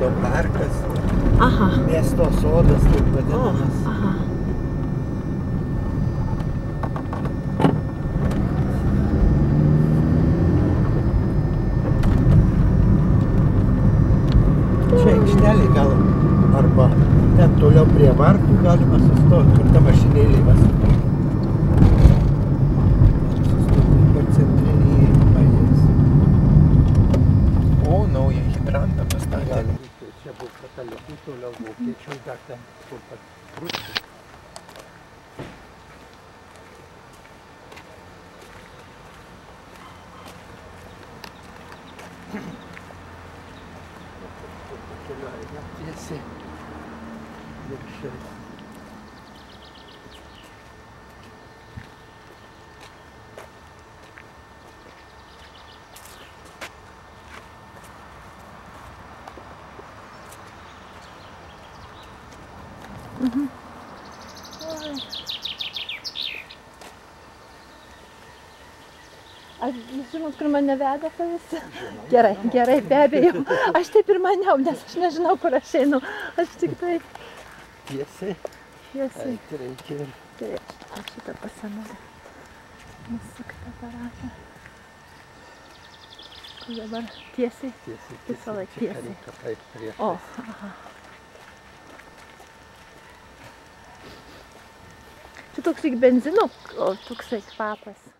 sodo parkas. Aha. Miesto sodas, taip vadinamas. Aha. Čia aikštelė gal, arba ten toliau prie vartų galima sustoti, kur ta mašinėlė va sustoti. Per centrinį įėjimą. O, naują hidrantą pastatė. Gali būti, čia bus katalikų, toliau vokiečių, dar ten kur pat Prūsija. Keliuoja tiesiai viršiai. Ar jūs žinot, kur mane veda tas? Gerai, gerai, be abejo. Aš taip ir maniau, nes aš nežinau, kur aš einu. Aš tik taip. Tiesiai. Tiesiai. Eiti reikia ir... Gerai, aš šitą pasenau. Nusukti aparatą. Kur dabar tiesiai? Tiesiai. Visą laiką tiesiai. Kapai priešais. O, aha. Čia toks lyg benzino, o toksai kvapas.